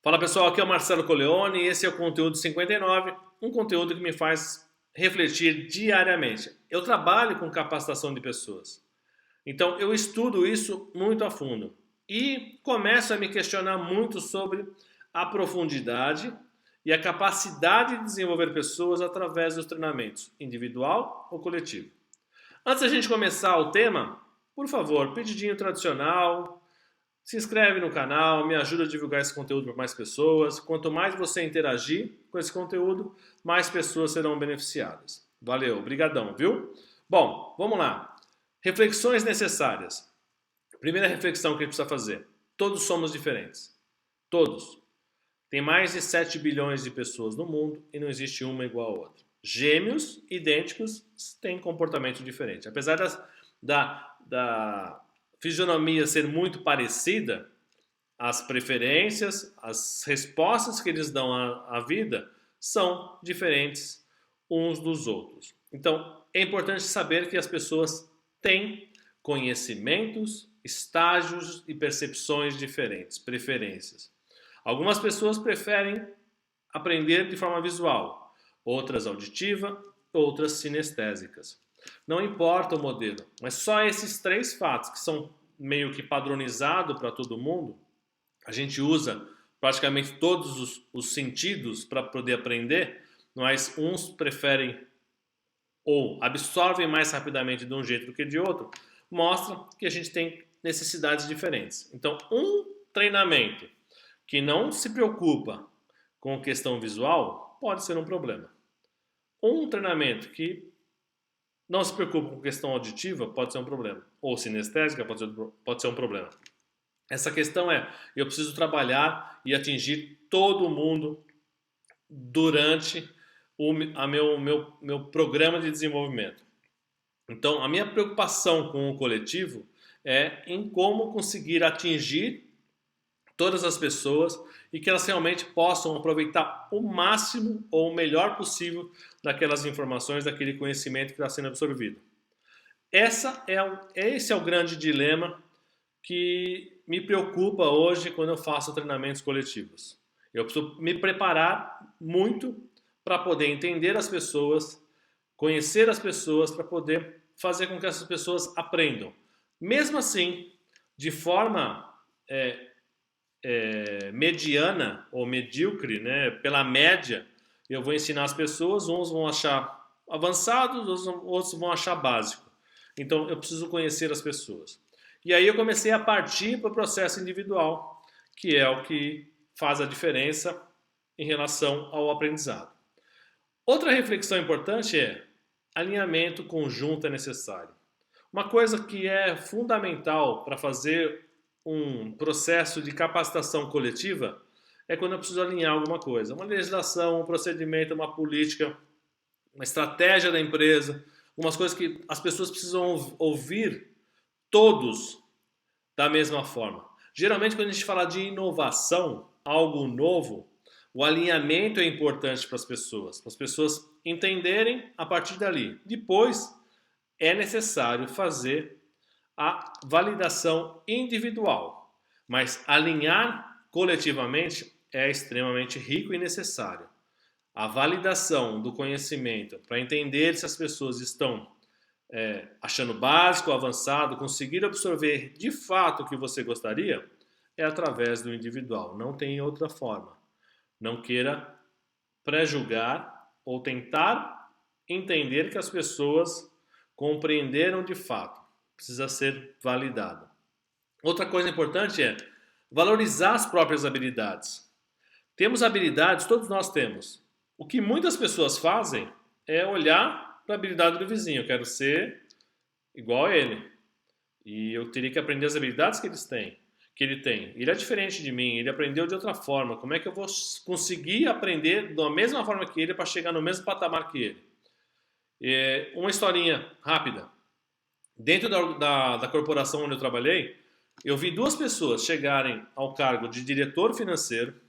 Fala pessoal, aqui é o Marcelo Coleone e esse é o Conteúdo 59, um conteúdo que me faz refletir diariamente. Eu trabalho com capacitação de pessoas, então eu estudo isso muito a fundo e começo a me questionar muito sobre a profundidade e a capacidade de desenvolver pessoas através dos treinamentos, individual ou coletivo. Antes da gente começar o tema, por favor, pedidinho tradicional. Se inscreve no canal, me ajuda a divulgar esse conteúdo para mais pessoas. Quanto mais você interagir com esse conteúdo, mais pessoas serão beneficiadas. Valeu, brigadão, viu? Bom, vamos lá. Reflexões necessárias. Primeira reflexão que a gente precisa fazer. Todos somos diferentes. Todos. Tem mais de 7 bilhões de pessoas no mundo e não existe uma igual a outra. Gêmeos idênticos têm comportamento diferente. Apesar da fisionomia ser muito parecida, as preferências, as respostas que eles dão à vida são diferentes uns dos outros. Então, é importante saber que as pessoas têm conhecimentos, estágios e percepções diferentes, preferências. Algumas pessoas preferem aprender de forma visual, outras auditiva, outras sinestésicas. Não importa o modelo, mas só esses três fatos que são meio que padronizados para todo mundo, a gente usa praticamente todos os sentidos para poder aprender, mas uns preferem ou absorvem mais rapidamente de um jeito do que de outro, mostra que a gente tem necessidades diferentes. Então, um treinamento que não se preocupa com a questão visual pode ser um problema. Um treinamento que não se preocupa com questão auditiva, pode ser um problema. Ou sinestésica, pode ser um problema. Essa questão é, eu preciso trabalhar e atingir todo mundo durante o meu programa de desenvolvimento. Então, a minha preocupação com o coletivo é em como conseguir atingir todas as pessoas e que elas realmente possam aproveitar o máximo ou o melhor possível daquelas informações, daquele conhecimento que está sendo absorvido. Esse é o grande dilema que me preocupa hoje quando eu faço treinamentos coletivos. Eu preciso me preparar muito para poder entender as pessoas, conhecer as pessoas, para poder fazer com que essas pessoas aprendam. Mesmo assim, de forma mediana ou medíocre, né, pela média, eu vou ensinar as pessoas, uns vão achar avançados, outros vão achar básico. Então eu preciso conhecer as pessoas. E aí eu comecei a partir para o processo individual, que é o que faz a diferença em relação ao aprendizado. Outra reflexão importante é alinhamento conjunto é necessário. Uma coisa que é fundamental para fazer um processo de capacitação coletiva é quando eu preciso alinhar alguma coisa. Uma legislação, um procedimento, uma política, uma estratégia da empresa, umas coisas que as pessoas precisam ouvir todos da mesma forma. Geralmente, quando a gente fala de inovação, algo novo, o alinhamento é importante para as pessoas entenderem a partir dali. Depois, é necessário fazer a validação individual, mas alinhar coletivamente é extremamente rico e necessário. A validação do conhecimento para entender se as pessoas estão achando básico, avançado, conseguir absorver de fato o que você gostaria, é através do individual, não tem outra forma. Não queira pré-julgar ou tentar entender que as pessoas compreenderam de fato. Precisa ser validado. Outra coisa importante é valorizar as próprias habilidades. Temos habilidades, todos nós temos. O que muitas pessoas fazem é olhar para a habilidade do vizinho. Eu quero ser igual a ele. E eu teria que aprender as habilidades que ele tem. Ele é diferente de mim, ele aprendeu de outra forma. Como é que eu vou conseguir aprender da mesma forma que ele para chegar no mesmo patamar que ele? Uma historinha rápida. Dentro da corporação onde eu trabalhei, eu vi duas pessoas chegarem ao cargo de diretor financeiro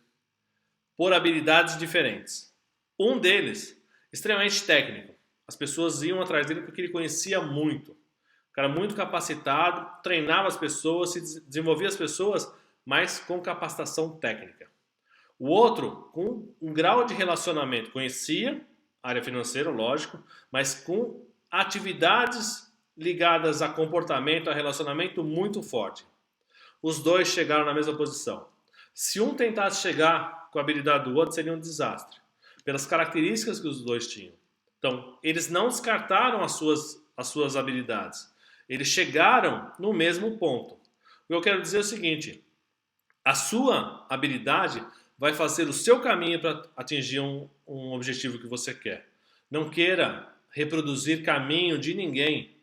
por habilidades diferentes. Um deles, extremamente técnico. As pessoas iam atrás dele porque ele conhecia muito. Um cara muito capacitado, treinava as pessoas, se desenvolvia as pessoas, mas com capacitação técnica. O outro, com um grau de relacionamento, conhecia área financeira, lógico, mas com atividades ligadas a comportamento, a relacionamento muito forte. Os dois chegaram na mesma posição. Se um tentasse chegar com a habilidade do outro, seria um desastre, pelas características que os dois tinham. Então, eles não descartaram as suas habilidades. Eles chegaram no mesmo ponto. O que eu quero dizer é o seguinte: a sua habilidade vai fazer o seu caminho para atingir um objetivo que você quer. Não queira reproduzir caminho de ninguém.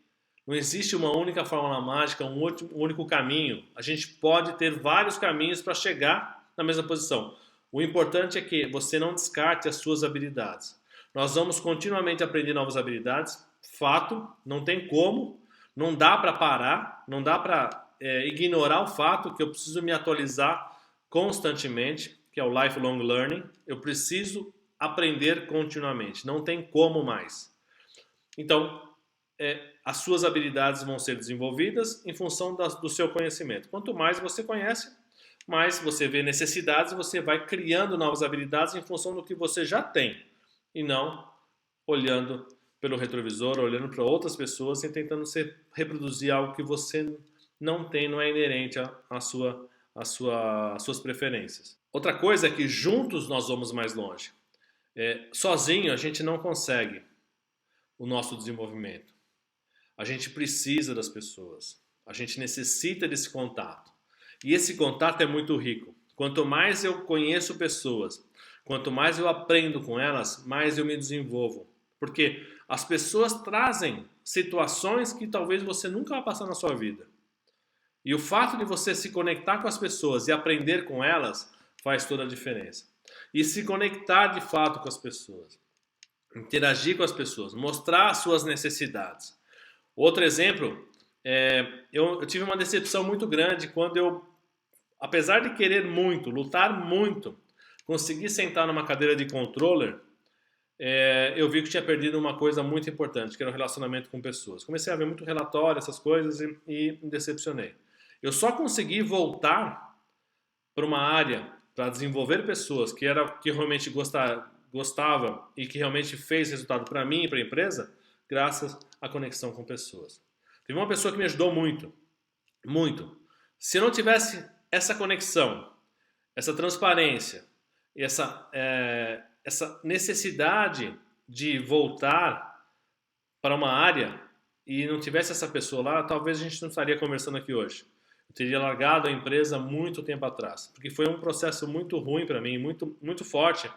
Não existe uma única fórmula mágica, um único caminho. A gente pode ter vários caminhos para chegar na mesma posição. O importante é que você não descarte as suas habilidades. Nós vamos continuamente aprender novas habilidades. Fato, não tem como, não dá para parar, não dá para ignorar o fato que eu preciso me atualizar constantemente, que é o lifelong learning. Eu preciso aprender continuamente, não tem como mais. Então, as suas habilidades vão ser desenvolvidas em função do seu conhecimento. Quanto mais você conhece, mais você vê necessidades e você vai criando novas habilidades em função do que você já tem, e não olhando pelo retrovisor, olhando para outras pessoas e tentando reproduzir algo que você não tem, não é inerente às suas preferências. Outra coisa é que juntos nós vamos mais longe. Sozinho a gente não consegue o nosso desenvolvimento. A gente precisa das pessoas. A gente necessita desse contato. E esse contato é muito rico. Quanto mais eu conheço pessoas, quanto mais eu aprendo com elas, mais eu me desenvolvo. Porque as pessoas trazem situações que talvez você nunca vai passar na sua vida. E o fato de você se conectar com as pessoas e aprender com elas faz toda a diferença. E se conectar de fato com as pessoas, interagir com as pessoas, mostrar as suas necessidades. Outro exemplo, eu tive uma decepção muito grande quando eu, apesar de querer muito, lutar muito, consegui sentar numa cadeira de controller. Eu vi que tinha perdido uma coisa muito importante, que era o relacionamento com pessoas. Comecei a ver muito relatório, essas coisas, e me decepcionei. Eu só consegui voltar para uma área, para desenvolver pessoas, que era que realmente gostava e que realmente fez resultado para mim e para a empresa, graças à conexão com pessoas. Teve uma pessoa que me ajudou muito, muito. Se eu não tivesse essa conexão, essa transparência, essa necessidade de voltar para uma área e não tivesse essa pessoa lá, talvez a gente não estaria conversando aqui hoje. Eu teria largado a empresa muito tempo atrás, porque foi um processo muito ruim para mim, muito, muito forte,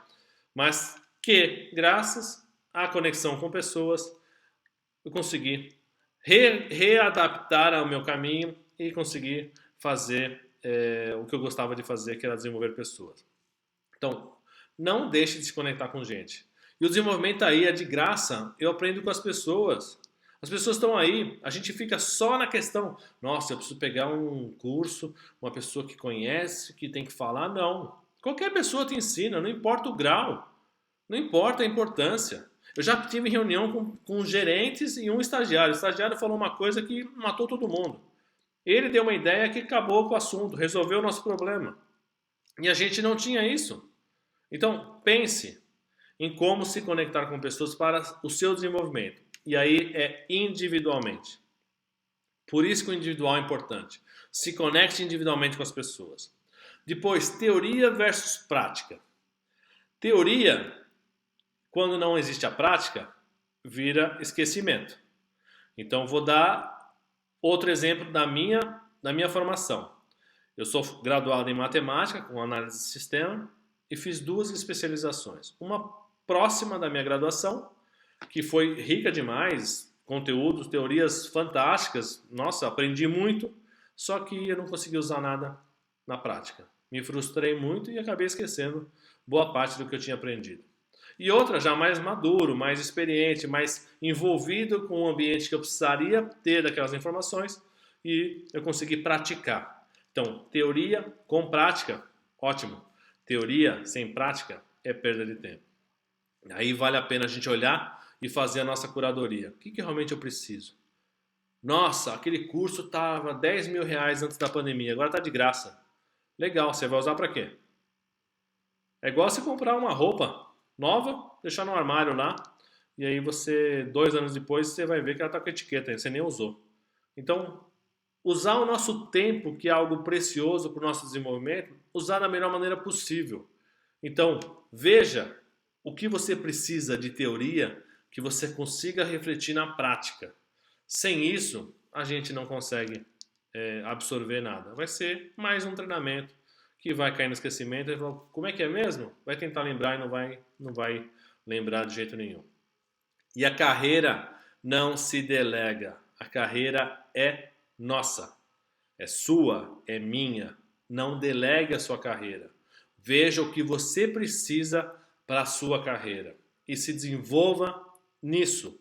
mas que, graças à conexão com pessoas, eu consegui readaptar ao meu caminho e conseguir fazer o que eu gostava de fazer, que era desenvolver pessoas. Então, não deixe de se conectar com gente. E o desenvolvimento aí é de graça, eu aprendo com as pessoas. As pessoas estão aí, a gente fica só na questão, nossa, eu preciso pegar um curso, uma pessoa que conhece, que tem que falar. Não. Qualquer pessoa te ensina, não importa o grau, não importa a importância. Eu já tive reunião com gerentes e um estagiário. O estagiário falou uma coisa que matou todo mundo. Ele deu uma ideia que acabou com o assunto, resolveu o nosso problema. E a gente não tinha isso. Então, pense em como se conectar com pessoas para o seu desenvolvimento. E aí é individualmente. Por isso que o individual é importante. Se conecte individualmente com as pessoas. Depois, teoria versus prática. Teoria, quando não existe a prática, vira esquecimento. Então, vou dar outro exemplo da minha formação. Eu sou graduado em matemática, com análise de sistema, e fiz 2 especializações. Uma próxima da minha graduação, que foi rica demais, conteúdos, teorias fantásticas. Nossa, aprendi muito, só que eu não consegui usar nada na prática. Me frustrei muito e acabei esquecendo boa parte do que eu tinha aprendido. E outra já mais maduro, mais experiente, mais envolvido com o ambiente que eu precisaria ter daquelas informações e eu consegui praticar. Então, teoria com prática, ótimo. Teoria sem prática é perda de tempo. Aí vale a pena a gente olhar e fazer a nossa curadoria. O que realmente eu preciso? Nossa, aquele curso estava R$ 10.000 antes da pandemia, agora está de graça. Legal, você vai usar para quê? É igual você comprar uma roupa nova, deixar no armário lá, e aí você, 2 anos depois, você vai ver que ela está com etiqueta, você nem usou. Então, usar o nosso tempo, que é algo precioso para o nosso desenvolvimento, usar da melhor maneira possível. Então, veja o que você precisa de teoria que você consiga refletir na prática. Sem isso, a gente não consegue absorver nada. Vai ser mais um treinamento que vai cair no esquecimento e vai falar, como é que é mesmo? Vai tentar lembrar e não vai lembrar de jeito nenhum. E a carreira não se delega. A carreira é nossa. É sua, é minha. Não delegue a sua carreira. Veja o que você precisa para a sua carreira e se desenvolva nisso.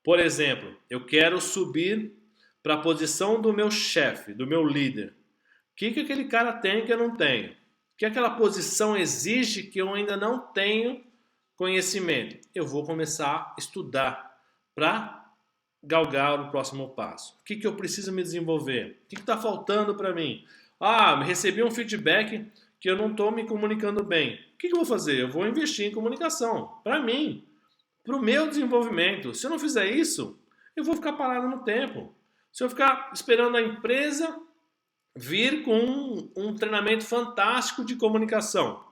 Por exemplo, eu quero subir para a posição do meu chefe, do meu líder. O que aquele cara tem que eu não tenho? O que aquela posição exige que eu ainda não tenho conhecimento? Eu vou começar a estudar para galgar o próximo passo. O que eu preciso me desenvolver? O que está faltando para mim? Recebi um feedback que eu não estou me comunicando bem. O que eu vou fazer? Eu vou investir em comunicação. Para mim, para o meu desenvolvimento. Se eu não fizer isso, eu vou ficar parado no tempo. Se eu ficar esperando a empresa vir com um treinamento fantástico de comunicação.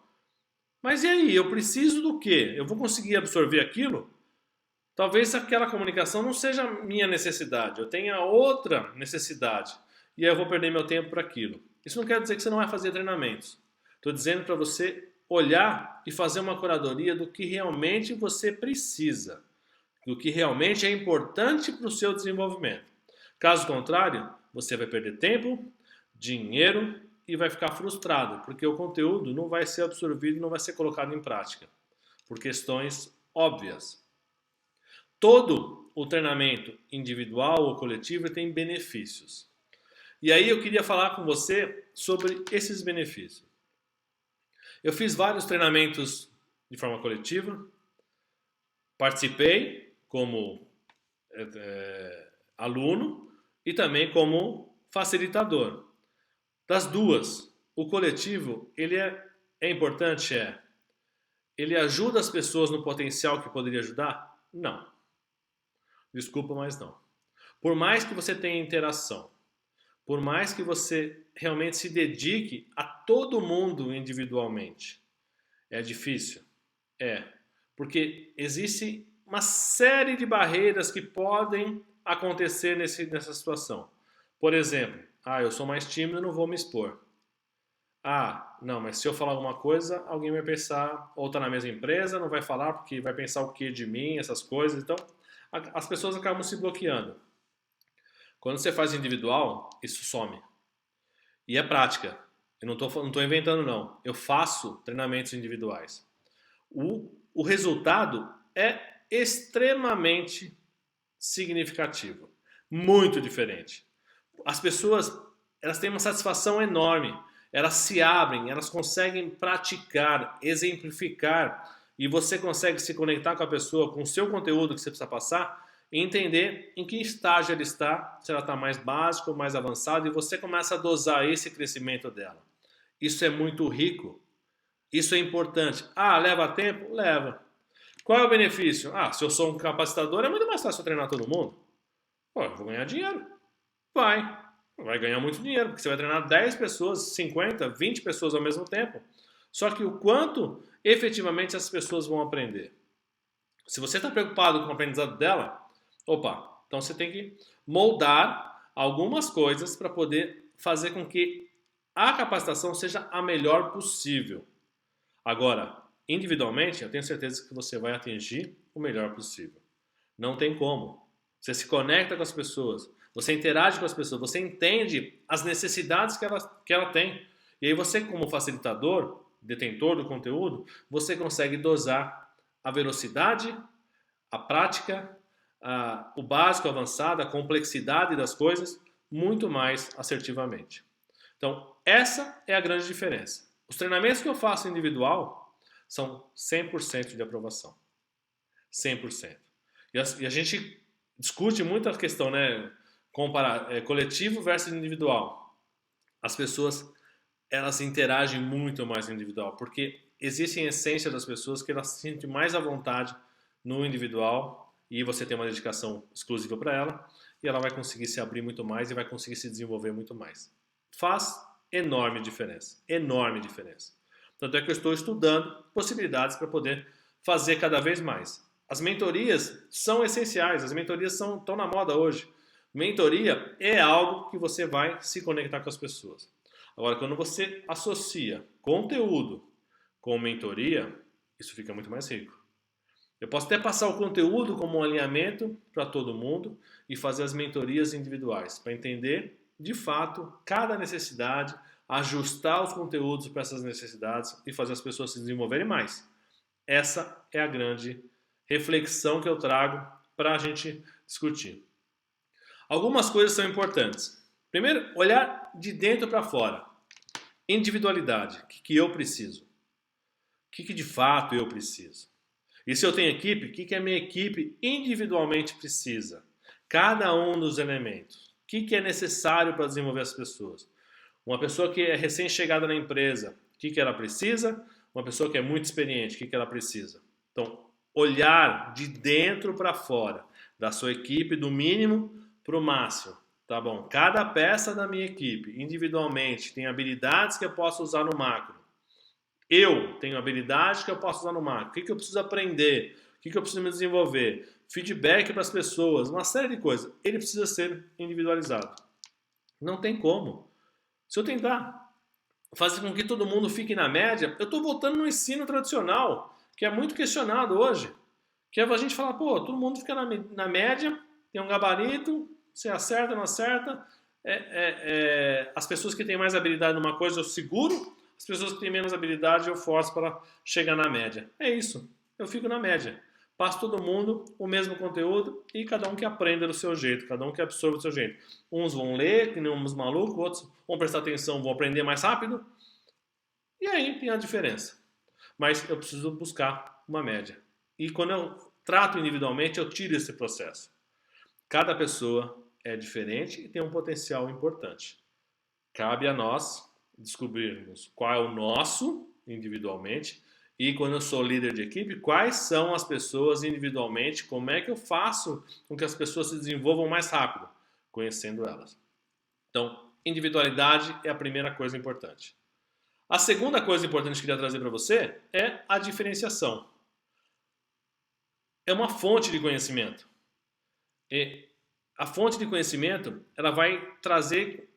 Mas e aí? Eu preciso do quê? Eu vou conseguir absorver aquilo? Talvez aquela comunicação não seja a minha necessidade, eu tenha outra necessidade. E aí eu vou perder meu tempo para aquilo. Isso não quer dizer que você não vai fazer treinamentos. Estou dizendo para você olhar e fazer uma curadoria do que realmente você precisa, do que realmente é importante para o seu desenvolvimento. Caso contrário, você vai perder tempo, dinheiro e vai ficar frustrado, porque o conteúdo não vai ser absorvido e não vai ser colocado em prática, por questões óbvias. Todo o treinamento individual ou coletivo tem benefícios. E aí eu queria falar com você sobre esses benefícios. Eu fiz vários treinamentos de forma coletiva, participei como aluno e também como facilitador. Das duas, o coletivo ele é importante, ele ajuda as pessoas no potencial que poderia ajudar? Não. Desculpa, mas não. Por mais que você tenha interação, por mais que você realmente se dedique a todo mundo individualmente, é difícil? É. Porque existe uma série de barreiras que podem acontecer nessa situação. Por exemplo, eu sou mais tímido, não vou me expor. Não, mas se eu falar alguma coisa, alguém vai pensar, ou está na mesma empresa, não vai falar porque vai pensar o que de mim, essas coisas. Então, as pessoas acabam se bloqueando. Quando você faz individual, isso some. E é prática. Eu não estou inventando, não. Eu faço treinamentos individuais. O resultado é extremamente significativo. Muito diferente. As pessoas elas têm uma satisfação enorme. Elas se abrem, elas conseguem praticar, exemplificar e você consegue se conectar com a pessoa, com o seu conteúdo que você precisa passar e entender em que estágio ela está, se ela está mais básico ou mais avançado e você começa a dosar esse crescimento dela. Isso é muito rico. Isso é importante. Leva tempo? Leva. Qual é o benefício? Se eu sou um capacitador, é muito mais fácil eu treinar todo mundo. Eu vou ganhar dinheiro. Vai ganhar muito dinheiro, porque você vai treinar 10 pessoas, 50, 20 pessoas ao mesmo tempo. Só que o quanto efetivamente as pessoas vão aprender. Se você está preocupado com o aprendizado dela, então você tem que moldar algumas coisas para poder fazer com que a capacitação seja a melhor possível. Agora, individualmente, eu tenho certeza que você vai atingir o melhor possível. Não tem como. Você se conecta com as pessoas, você interage com as pessoas, você entende as necessidades que ela tem. E aí você, como facilitador, detentor do conteúdo, você consegue dosar a velocidade, a prática, o básico, o avançado, a complexidade das coisas muito mais assertivamente. Então, essa é a grande diferença. Os treinamentos que eu faço individual são 100% de aprovação. 100%. E a gente discute muito a questão, né? Comparar coletivo versus individual. As pessoas elas interagem muito mais no individual, porque existe em essência das pessoas que elas se sentem mais à vontade no individual e você tem uma dedicação exclusiva para ela e ela vai conseguir se abrir muito mais e vai conseguir se desenvolver muito mais. Faz enorme diferença, enorme diferença. Tanto é que eu estou estudando possibilidades para poder fazer cada vez mais. As mentorias são essenciais, as mentorias estão na moda hoje. Mentoria é algo que você vai se conectar com as pessoas. Agora, quando você associa conteúdo com mentoria, isso fica muito mais rico. Eu posso até passar o conteúdo como um alinhamento para todo mundo e fazer as mentorias individuais, para entender, de fato, cada necessidade, ajustar os conteúdos para essas necessidades e fazer as pessoas se desenvolverem mais. Essa é a grande reflexão que eu trago para a gente discutir. Algumas coisas são importantes. Primeiro, olhar de dentro para fora. Individualidade. O que eu preciso? O que de fato eu preciso? E se eu tenho equipe, o que a minha equipe individualmente precisa? Cada um dos elementos. O que é necessário para desenvolver as pessoas? Uma pessoa que é recém-chegada na empresa, o que ela precisa? Uma pessoa que é muito experiente, o que ela precisa? Então, olhar de dentro para fora da sua equipe, do mínimo para o máximo. Tá bom? Cada peça da minha equipe, individualmente, tem habilidades que eu posso usar no macro. Eu tenho habilidades que eu posso usar no macro. O que eu preciso aprender? O que eu preciso me desenvolver? Feedback para as pessoas, uma série de coisas. Ele precisa ser individualizado. Não tem como. Se eu tentar fazer com que todo mundo fique na média, eu estou voltando no ensino tradicional, que é muito questionado hoje. Que é a gente falar, pô, todo mundo fica na média, tem um gabarito, você acerta, não acerta. As pessoas que têm mais habilidade numa coisa eu seguro, as pessoas que têm menos habilidade eu forço para chegar na média. É isso, eu fico na média. Passo todo mundo o mesmo conteúdo e cada um que aprenda do seu jeito, cada um que absorva do seu jeito. Uns vão ler, que nem uns malucos, outros vão prestar atenção, vão aprender mais rápido. E aí tem a diferença. Mas eu preciso buscar uma média. E quando eu trato individualmente, eu tiro esse processo. Cada pessoa é diferente e tem um potencial importante. Cabe a nós descobrirmos qual é o nosso individualmente e quando eu sou líder de equipe, quais são as pessoas individualmente, como é que eu faço com que as pessoas se desenvolvam mais rápido, conhecendo elas. Então, individualidade é a primeira coisa importante. A segunda coisa importante que eu queria trazer para você é a diferenciação. É uma fonte de conhecimento. E a fonte de conhecimento, ela vai trazer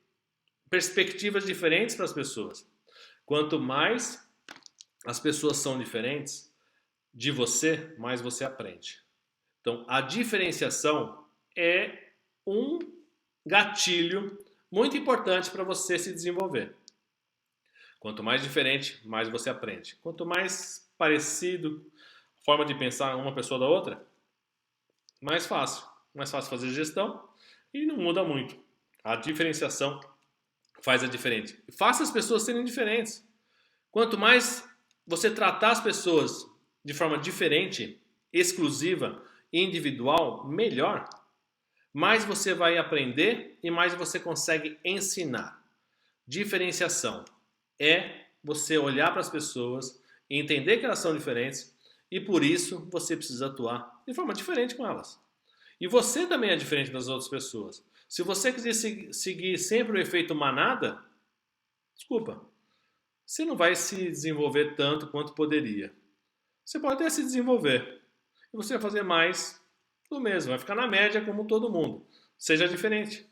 perspectivas diferentes para as pessoas. Quanto mais as pessoas são diferentes de você, mais você aprende. Então, a diferenciação é um gatilho muito importante para você se desenvolver. Quanto mais diferente, mais você aprende. Quanto mais parecido a forma de pensar uma pessoa da outra, mais fácil. Mais fácil fazer gestão e não muda muito. A diferenciação faz a diferença. Faça as pessoas serem diferentes. Quanto mais você tratar as pessoas de forma diferente, exclusiva, individual, melhor. Mais você vai aprender e mais você consegue ensinar. Diferenciação é você olhar para as pessoas e entender que elas são diferentes e por isso você precisa atuar de forma diferente com elas. E você também é diferente das outras pessoas. Se você quiser seguir sempre o efeito manada, desculpa, você não vai se desenvolver tanto quanto poderia. Você pode até se desenvolver. E você vai fazer mais do mesmo. Vai ficar na média como todo mundo. Seja diferente.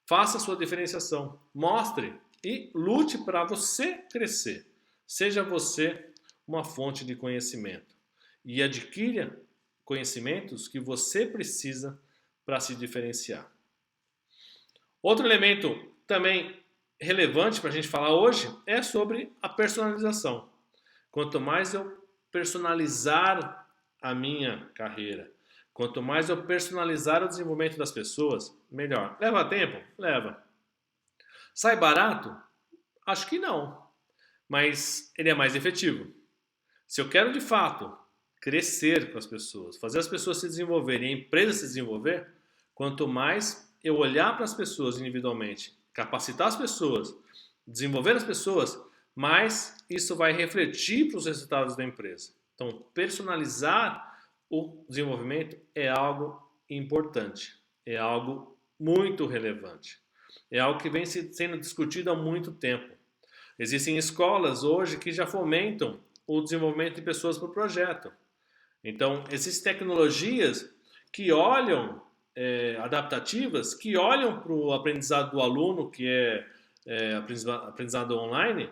Faça a sua diferenciação. Mostre e lute para você crescer. Seja você uma fonte de conhecimento. E adquira conhecimentos que você precisa para se diferenciar. Outro elemento também relevante para a gente falar hoje é sobre a personalização. Quanto mais eu personalizar a minha carreira, quanto mais eu personalizar o desenvolvimento das pessoas, melhor. Leva tempo? Leva. Sai barato? Acho que não. Mas ele é mais efetivo. Se eu quero de fato crescer com as pessoas, fazer as pessoas se desenvolverem, a empresa se desenvolver, quanto mais eu olhar para as pessoas individualmente, capacitar as pessoas desenvolver as pessoas, mais isso vai refletir para os resultados da empresa. Então, personalizar o desenvolvimento é algo importante, é algo muito relevante, é algo que vem sendo discutido há muito tempo. Existem escolas hoje que já fomentam o desenvolvimento de pessoas por projeto. Então, existem tecnologias que olham, adaptativas, que olham para o aprendizado do aluno, que é aprendizado online,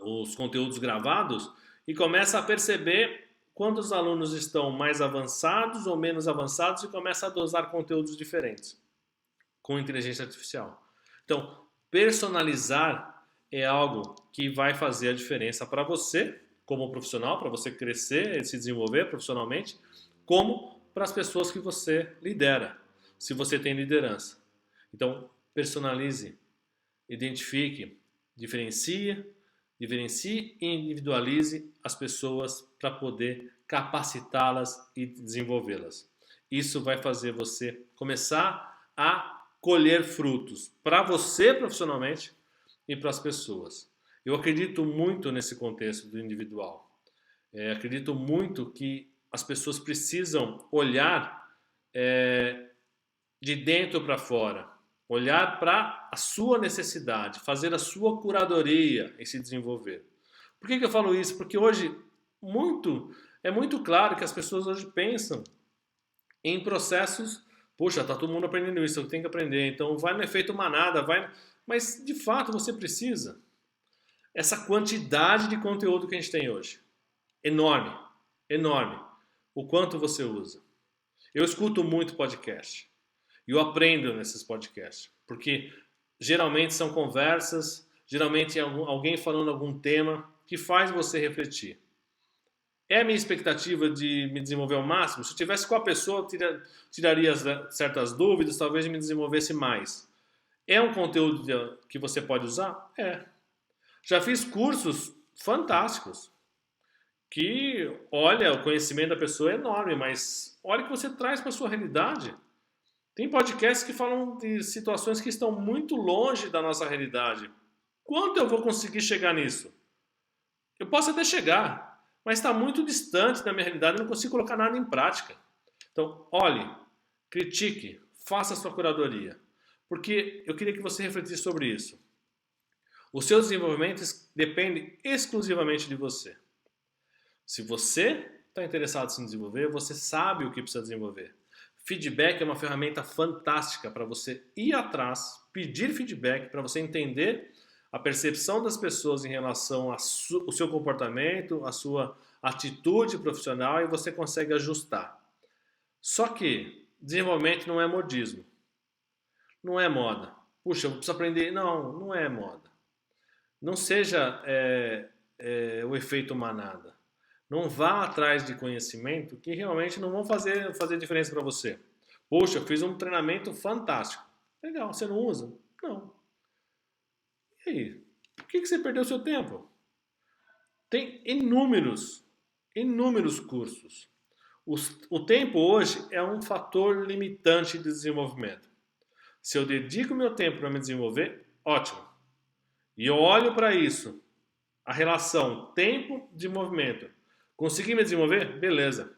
os conteúdos gravados, e começa a perceber quando os alunos estão mais avançados ou menos avançados e começa a dosar conteúdos diferentes com inteligência artificial. Então, personalizar é algo que vai fazer a diferença para você, como profissional, para você crescer e se desenvolver profissionalmente, como para as pessoas que você lidera, se você tem liderança. Então, personalize, identifique, diferencie e individualize as pessoas para poder capacitá-las e desenvolvê-las. Isso vai fazer você começar a colher frutos para você profissionalmente e para as pessoas. Eu acredito muito nesse contexto do individual. Acredito muito que as pessoas precisam olhar de dentro para fora, olhar para a sua necessidade, fazer a sua curadoria e se desenvolver. Por que eu falo isso? Porque hoje é muito claro que as pessoas hoje pensam em processos. Poxa, tá todo mundo aprendendo isso, eu tenho que aprender. Então vai no efeito manada, vai. Mas de fato você precisa. Essa quantidade de conteúdo que a gente tem hoje, enorme, enorme. O quanto você usa? Eu escuto muito podcast e eu aprendo nesses podcasts, porque geralmente são conversas, geralmente é alguém falando algum tema que faz você refletir. É a minha expectativa de me desenvolver ao máximo? Se eu estivesse com a pessoa, eu tiraria certas dúvidas, talvez me desenvolvesse mais. É um conteúdo que você pode usar? É. Já fiz cursos fantásticos, que, olha, o conhecimento da pessoa é enorme, mas olha o que você traz para a sua realidade. Tem podcasts que falam de situações que estão muito longe da nossa realidade. Quanto eu vou conseguir chegar nisso? Eu posso até chegar, mas está muito distante da minha realidade, eu não consigo colocar nada em prática. Então, olhe, critique, faça a sua curadoria. Porque eu queria que você refletisse sobre isso. O seu desenvolvimento depende exclusivamente de você. Se você está interessado em se desenvolver, você sabe o que precisa desenvolver. Feedback é uma ferramenta fantástica para você ir atrás, pedir feedback, para você entender a percepção das pessoas em relação ao seu comportamento, a sua atitude profissional, e você consegue ajustar. Só que desenvolvimento não é modismo. Não é moda. Puxa, eu preciso aprender. Não, não é moda. Não seja o efeito manada. Não vá atrás de conhecimento que realmente não vão fazer diferença para você. Poxa, eu fiz um treinamento fantástico. Legal, você não usa? Não. E aí? Por que você perdeu seu tempo? Tem inúmeros cursos. O tempo hoje é um fator limitante de desenvolvimento. Se eu dedico meu tempo para me desenvolver, ótimo. E eu olho para isso, a relação tempo-desenvolvimento. Consegui me desenvolver? Beleza.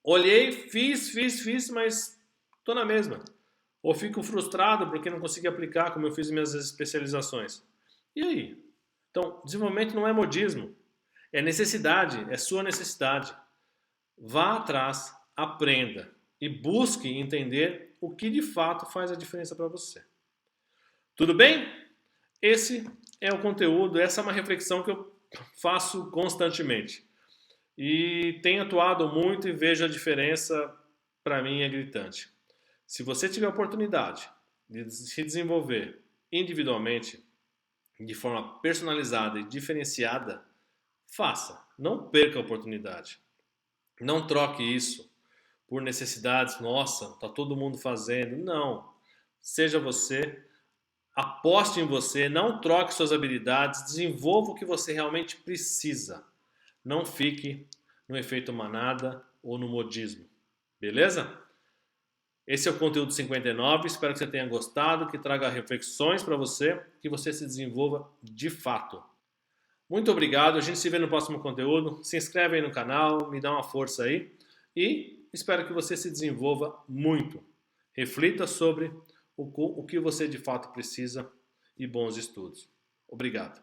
Olhei, fiz, mas estou na mesma. Ou fico frustrado porque não consegui aplicar como eu fiz minhas especializações. E aí? Então, desenvolvimento não é modismo. É necessidade, é sua necessidade. Vá atrás, aprenda e busque entender o que de fato faz a diferença para você. Tudo bem? Esse é o conteúdo, essa é uma reflexão que eu faço constantemente. E tenho atuado muito e vejo a diferença, para mim é gritante. Se você tiver a oportunidade de se desenvolver individualmente, de forma personalizada e diferenciada, faça. Não perca a oportunidade. Não troque isso por necessidades. Nossa, está todo mundo fazendo. Não. Seja você. Aposte em você. Não troque suas habilidades. Desenvolva o que você realmente precisa. Não fique no efeito manada ou no modismo. Beleza? Esse é o conteúdo 59, espero que você tenha gostado, que traga reflexões para você, que você se desenvolva de fato. Muito obrigado, a gente se vê no próximo conteúdo. Se inscreve aí no canal, me dá uma força aí e espero que você se desenvolva muito. Reflita sobre o que você de fato precisa e bons estudos. Obrigado.